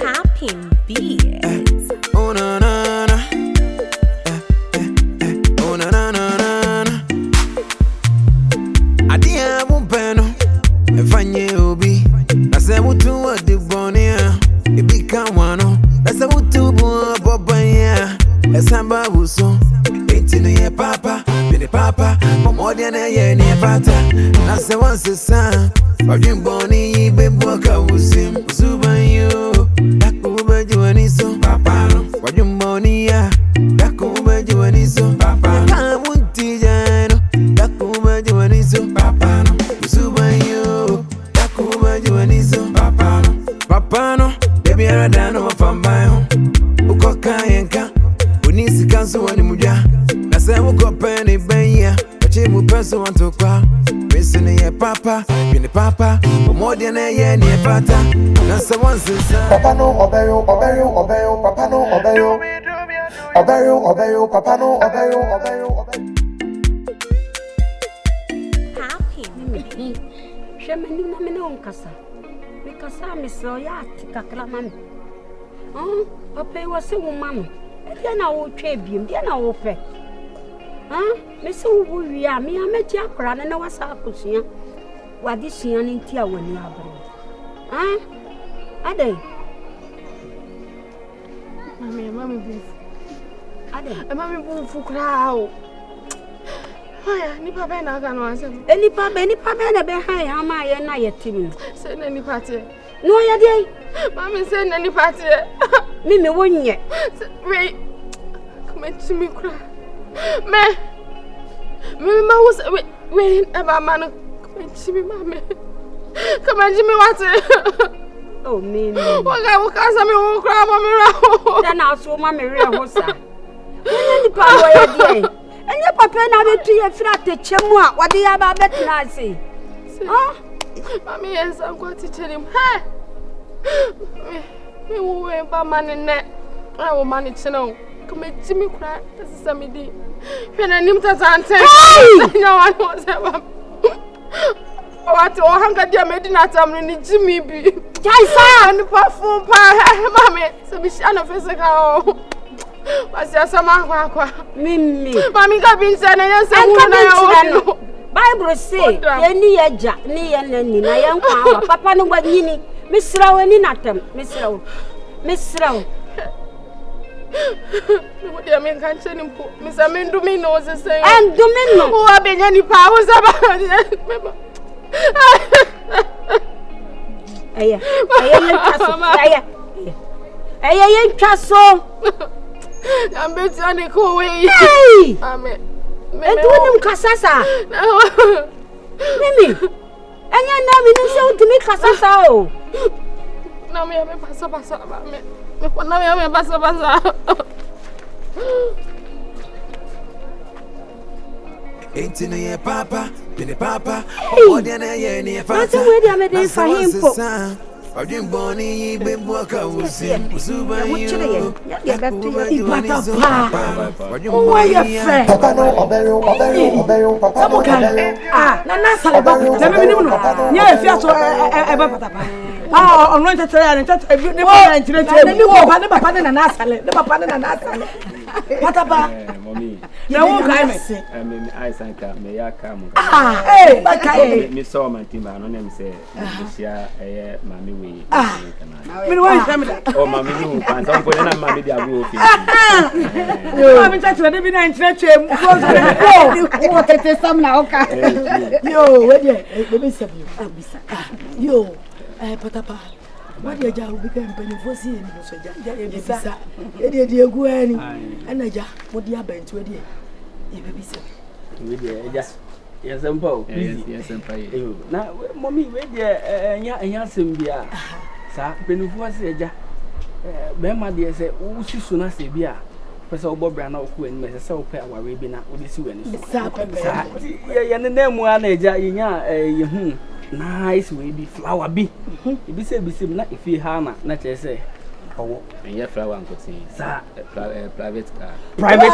Popping beats. Oh na na na. Oh na na na na. Adia mumpeno. Efanye obi. Nase mutu wa dibonia. Ibika wano. Nase mutu buwa bobanya. Esamba buso. Eti ni ye papa. Bini papa. Momodia na ye ni fata. Nase wansi sa. Wajimboni ibebu kawusim. Usubanyo. Dakuba juaniso. Papa no. Wajimboni ya. Dakuba juaniso. Papa no. Kamunti jano. Dakuba juaniso. Papa no. Usubanyo. Dakuba juaniso. Papa no. Papa no. Baby aradano wafambayo. Ukoka yenka. Unisi kansu wani muja. Nase uko peni benya. Wachimu peso wantokwa. Missing ye papa, bini papa, umodia na ye ni fata. Nasa wansi sa. Papa no obeyo, papa no obeyo. Obeyo, papa no obeyo. Popping beats. Shemeni na mene Nkansah. Mikasa miso ya tikakla mami. Papa wase wo mama. Dia na wo twa biem, dia na wo pe. Me se wo wia me ameti akra na wasa akosua. Wade sua ne ntia wani abro. Ade. Mami bu. Ade. Mami bu fukra o. Haya, nipa be na aka no ansem. Nipa be na be han ya ma ye na yetim. Se na nipa te. No ya dey. Mami se na nipa te. Me wonye. Wait. Come to me cry. Me was wait about man. Come to me, mommy. Come and me what? Oh, me. What can me who cry, mommy? Then I'll show mommy real hosa. The power of and your papa now be 3 years flat to Chemwa. What do you have about that? Say, mommy, yes, I'm going to tell him. Hey, me will wear by man in net. I will manage to know. Come to me cry. This is a midi. When I knew that answer, no one was ever. What to hunger dear medina time in Jimmy be. Jaisa and perfume pie, mammy. So be shan of physical. What's your summer? Mimi. Mammy got been saying, and Bible say, any aja, ni and na young papa no what yini. Miss Row and in at them, Miss Row. What do you mean? Can't you put Miss Amin Domino was saying? And Domino, who have been any powers about it? I ain't castle. I'm better on a cool way. Hey, Amen. And do them Casasa. Mimi, and you know me so to me Casasa. Now me have a passa. Now we have a passa. Ain't in ye papa, bini papa, umodia na ye ni fata. That's where they made for him. Wajimboni ibebu kawusim. Usubanyo. Papa no obeyo. Nana salaba. Na me nimu no. Nya efia so eba patapa. Ono ntetere ne ntetere ne ba ntere ne papa ne nana sale. Ne papa ne nana sale. Patapa. Mommy. Na wo kai me. Me I sanka me ya ka mo. Baka me so man timba no nem say sia mami we. Me no wan tell me that. Oh mami no pan so ko na mami dia go ofi. Yo me ntetere ne bi na ntere twem. Wo tete sam na oka. Yo we dey be se bi. Yo patapa. What you do become beneficiary in the Soja? It is egu any and a ja. What you have been to a dear? You baby say. Yes, Empo. Yes, Empire. Now, mommy, wait there, and Yassimbia. Sir, beneficiary. Bema dear say, oh, she soon as a beer. Professor Bob Brown, who and Mrs. Soper were ribbing out with the Suan. Yeah, and the name one a nice way be flower be. If you say be sim not if you hammer, not just say. Oh, and your flower and could see, sir, private car. Private,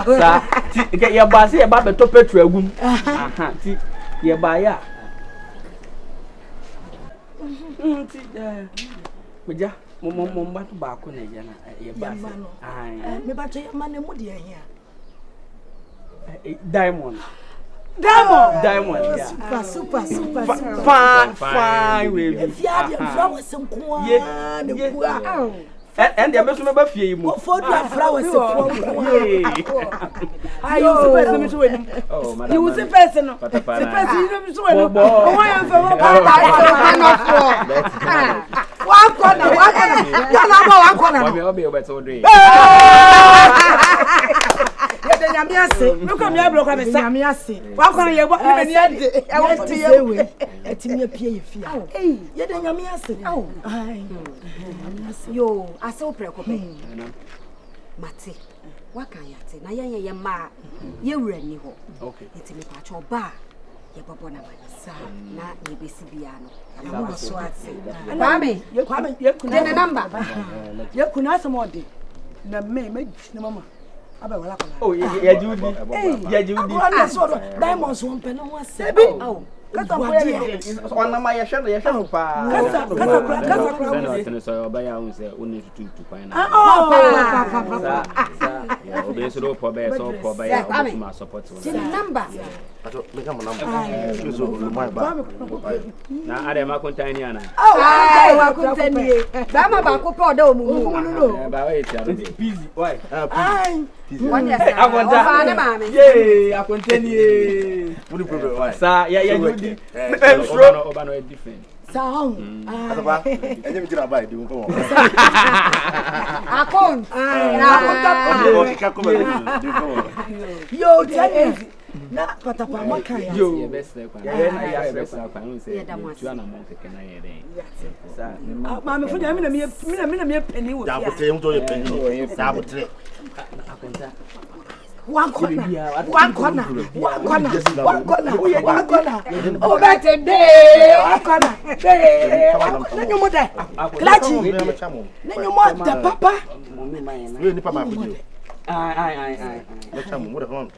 sir. Get your bassy about the top petrol room. Your buyer. Meja, mumba to back on a jana. Me ba to man mu de here. Diamond. Super. Fine, we if you have flowers some and the best member fear more for flowers. I use the person to win. Oh, madam. You was a person. The person you don't so well. Why am look at me, I block me. Sammy, I see. What can you walk me? I want to hear we. Let me appear if you. Hey, you're the Yamiasi. Oh, yo, I saw preoccupation. Mati, what can you say? Na ya ma, you ready ho. Okay. It's me patch or bar. Ye babona manisa. Na ye besibiano. I want to swat. Kwame, you couldn't number. You could not some more. Na me, mama. Oh, yeah, Judy. Yeah, Judy. Diamonds won't pen on one. Oh, on my shadow, your shadow. Yo, na patapa makaya. Yo, best like Mama, for me penny with one corner. Oh, that's a day. One corner. Then you mother. Clutching. Then you mother, Papa. Really, Papa. Aye. Let's have more on.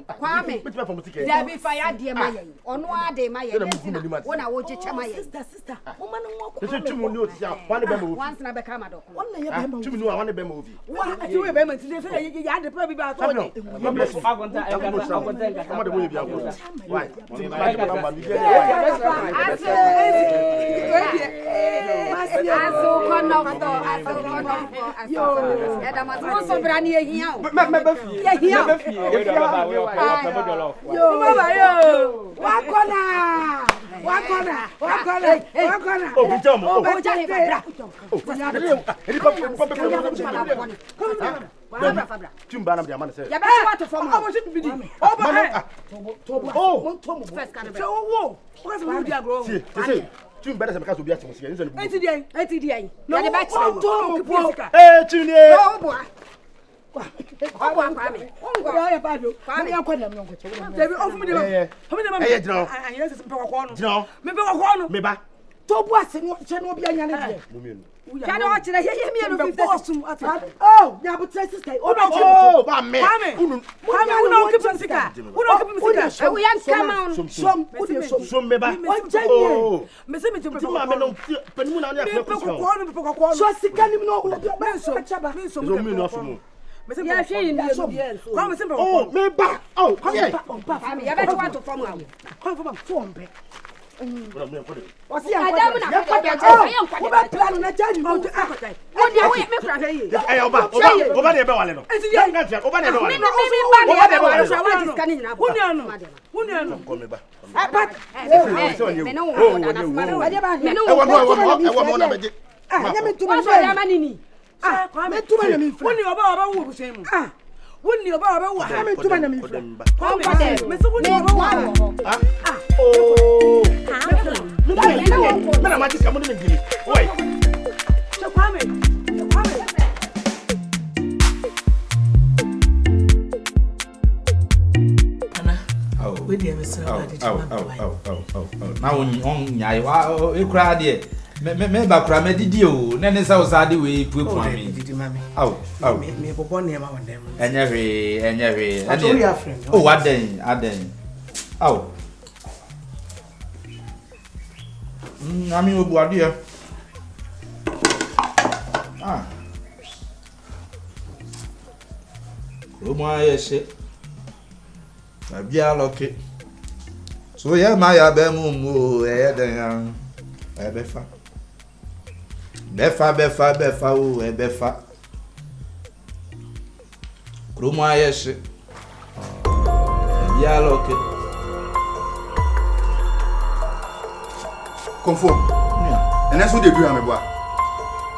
Kwame, there be fire, dear my on one day, my when I watch my sister. Woman, once I become a dog. One day, I want to be movie. What do you remember today? You had the probably about Too better because we are to see. Now on ya, you cried, me back from a didio, Nene South Sadi, we put for me. mami. Oh. Me bobo nema won dem. Enyewe. Oh, Aden. Oh. Ami obu ade. Ah. Omo ayese. Abia loke. So ya ma ya be mu den yan. Befa o befa. Kromo ayese. Abia loke. Conform. And that's what they do, Ameboa.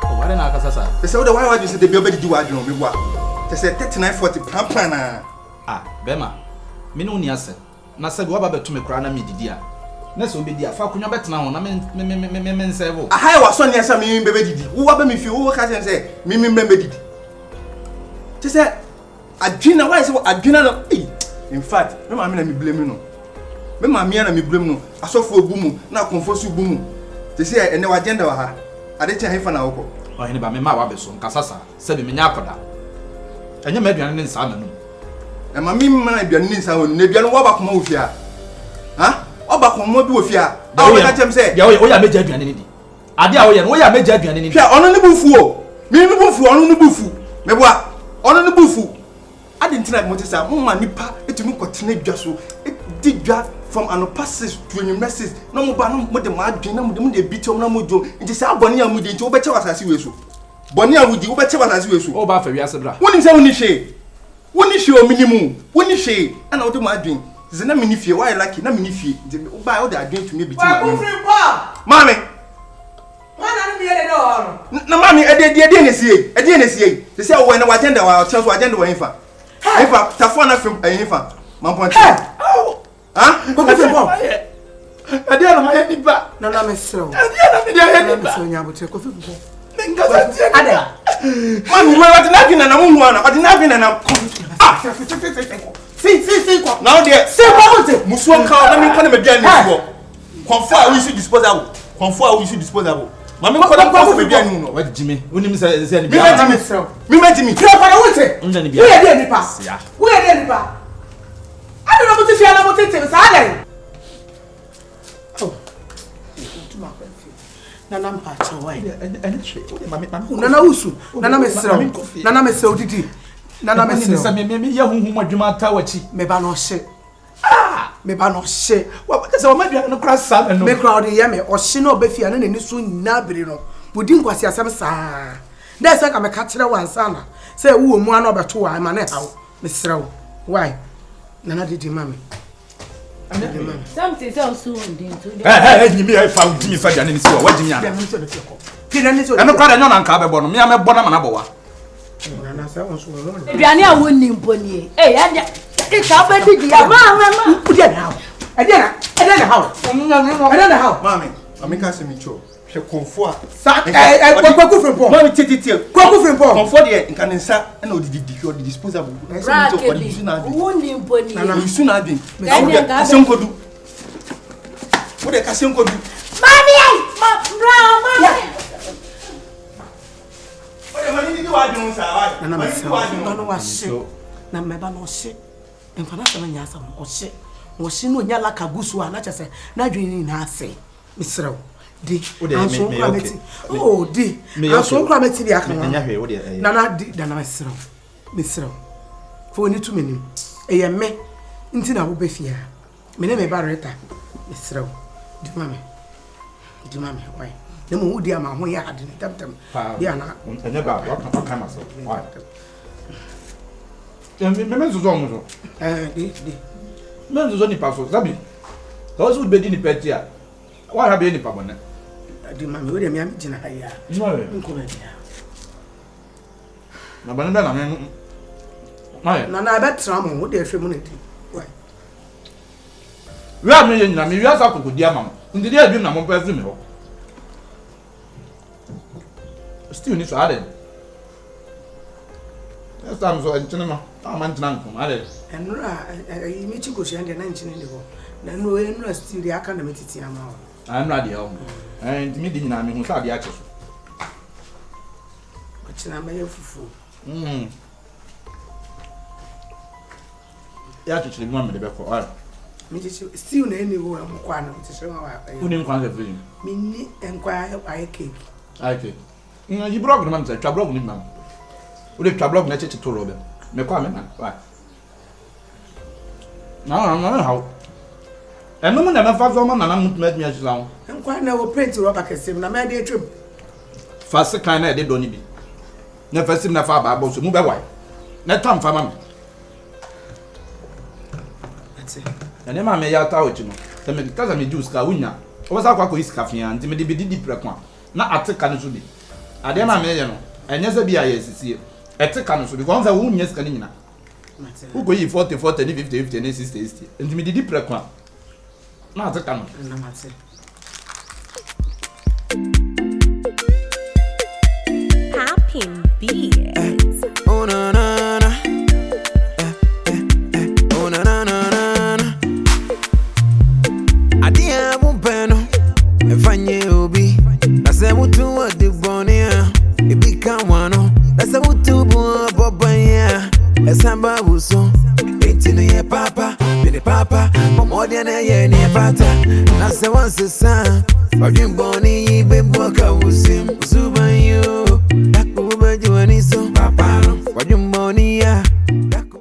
Oh, what an akasasa. They say, why you say the baby do what you know? They say 3940 plan. Ah, Bema. Me no ni ase. Na se go baba beto me kra na me didia. Na se obedi afa kunyo betena ho na me nsevo. Aha wa so ni ase me bebe didi. Wo ba me fi wo ka say me bebe didi. They say adwina why say adwina no. In fact, me ma me na me blame no. Me ma me na me blame no. Asofo obumu na konfosu bumu. They say ene wa agenda wa ha. Ade che hefa na woko. Oh, hene ba me ma wa beso nkasasa. Se be me nya akoda. Enye ma aduane ne nsa na no. E ma mi ma aduane ne nsa ho na aduane wo ba koma wo fia. Ha? Oba koma bi wo fia. A wo ka chem say. Ya wo ya meja aduane ne di. Ade a wo ye no wo ya meja aduane ne di. Fia ono ne bufu o. Mi ne bufu ono ne bufu. Me boa. Ono ne bufu. Ade ntina mo tesa mo ma nipa etumi kotena dwa so. Di dwa from an passes to your message. No mo ba no mo de ma adwen na mo de bitom na mo jo. Nti say aboni a mo de nti wo be che wasase we so. Boni a wo di wo be che wasase we so. O ba fa wiase bra. Woni say woni hwe. Woni hwe o minimum. Woni hwe. Ana wo de ma adwen. Zena mini fie why lucky na mini fie. Nti wo ba wo de adwen to me bitom. Mami. Wana ni yele no. Na mami ede ne sie. Ede ne sie. They say wo na agenda wa chance agenda wa infa. Infa tafo na film infa. Mamponte. Ah? Ko fe bom. Ade na ma ye nipa. Na na mesro. Ade na me dia ye nipa. So nya botre ko fe bom. Nkansah tie. Ade. Man we wat na gina na mu ana. Ade na gina na. Ah. Si ko. Now there. Se ko bote. Musuo ka na me ko na me dia ni so. Konfo a we use disposable. Mami ko na ko me dia ni no. What Jimmy? Unim say ni Me bia. ma mesro. Me ma Jimmy. Tira para wote. Unja ni bia. We dey nipa. Ya. We dey nipa. I don't know what to feel about it. Sada. Oh. Nana mpacha why? Nana usu. Nana mesro. Nana mesro didi. Nana mesro. Say me ye hunhum adwuma ta wachi. Me ba no hye. Ah, me ba no hye. Wa ka say o madua no kra sa no. Me crowd ye me o hye na obafia na ni so nyina bere no. Bodi nkwasi asem saa. Da say ka me ka kire wansa na. Say wo mu ana obeto wa ma na hawo. Mesro. Why? Nana didi mami. Something so soon into. Hey, Jimmy, I found Jimmy Fadia in school. What Jimmy? I'm not proud of your uncle. I'm me, I'm a bonam and a boa. Biania wouldn't pony. Hey, it's how bad did you? Mamma, put it now. I don't know how. Mami, amika se mi cho. Hwe konfo a. Kwaku from Paul. Mami titi. Kwaku from Paul. Konfo de Nkansah na odidi hwe odidi disposable. Wouldn't pony. You soon have been. Kasenkodu. What the Kasenkodu? Mommy! Mama! What the do I do, sir? Nana mesro. No was na meba no hye. Mfana sama nyasa o hye. Wo hye no nya laka gusu a na chese na dwene na ase. Mesro. Di. Anso kwameti. Oh, di. Anso kwameti bi aka. Nana di dana mesro. Mesro. Fo ni tumenim. Eye me nti na wo befia. Me ne me bareta. Mesro. Di mame. Why? Na mo wudi ama ho ya ade tam. Dia na. Anya ba, wa kan maso. Why? Me zo mo zo. Di. Me zo ni paso, sabi. Those would be ni petia. Why have any pabona? Di mame, we dey me am gina haya. No. Nko be dia. Na bana na me. Na betra mo, wo dey hwe mo na di. Why? We am me nyina, me wi asa kokodi ama. Ndi dia bi na mo pa fi me ho. Still ni so ade. Yes, I'm so enchina. I'm enchina nko ade. Enura mi chi goshi ande na nchina ndi ho. Na no enura still dey aka na metiti ama ho. I'm not the home. And me didn't know me who saw the access. China may fufu. Ya to chile mama de be ko all. Me still na any wo am kwa na te se wa. Uni nkwan se film. Me ni enkwa aye cake. Aye cake. You blog no man say twa blog ni man. Ule twa blog na cheche to robe. Me kwa me man. Why? No how. Eno mo na me fa zo ma na mutuma admi ahisa ho. Enkwa na wo print rubber kesem na me dey twem. Fa se kan na e dey do ni bi. Na fa sim na fa ba bo so mu be why. Na tam fa ma me. Ene ma me ya ta ochi no. Se me kaza me juice ka wunya. O sa kwa ko iska fia nti me de bi di prekwa. Na ateka no so bi. Ade ma me ye no. Enye se bi aye sisie. Eteka no so bi ko nza wunya ska ni nyina. Ugo yi 40 ni 50 ni 60. Nti me di prekwa. Na ateka no. Na mate. Happy beats. Oh na na na. Oh na na na na. Adia bumpeno. Efanye obi. Na se mutu wa de bonia. Ebi kan wano. Na se mutu bu bobanya. Esamba buso. Eti no ye papa. Bide papa. Momodia na ye ni pata. Na se wanse sa. Odin boni be boka usim.